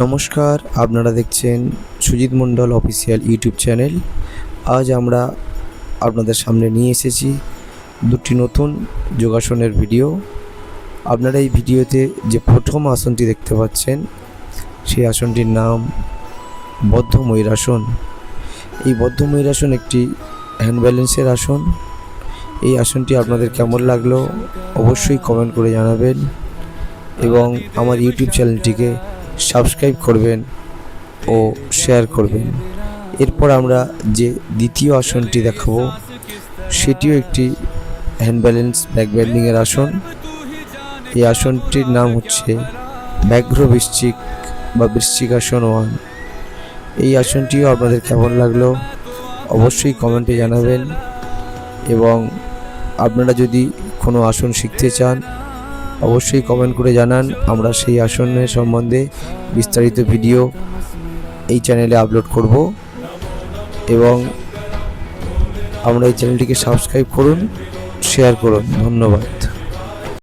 নমস্কার, আপনারা দেখছেন সুজিত মণ্ডল অফিসিয়াল ইউটিউব চ্যানেল। আজ আমরা আপনাদের সামনে নিয়ে এসেছি দুটি নতুন যোগাসনের ভিডিও। আপনারা এই ভিডিওতে যে প্রথম আসনটি দেখতে পাচ্ছেন সেই আসনটির নাম বদ্ধ ময়ূরাসন। এই বদ্ধ ময়ূরাসন একটি হ্যান্ড ব্যালেন্সের আসন। এই আসনটি আপনাদের কেমন লাগলো অবশ্যই কমেন্ট করে জানাবেন এবং আমার ইউটিউব চ্যানেলটিকে সাবস্ক্রাইব করবেন ও শেয়ার করবেন। এরপর আমরা যে দ্বিতীয় আসনটি দেখাবো সেটিও একটি হ্যান্ড ব্যালেন্স ব্যাক বেন্ডিংয়ের আসন। এই আসনটির নাম হচ্ছে ব্যাঘ্র বৃশ্চিক বা বৃশ্চিকাসন 1। এই আসনটিও আপনাদের কেমন লাগলো অবশ্যই কমেন্টে জানাবেন এবং আপনারা যদি কোনো আসন শিখতে চান অবশ্যই কমেন্ট করে জানান। আমরা সেই আসনের সম্বন্ধে বিস্তারিত ভিডিও এই চ্যানেলে আপলোড করব এবং আমরা এই চ্যানেলটিকে সাবস্ক্রাইব করুন, শেয়ার করুন। ধন্যবাদ।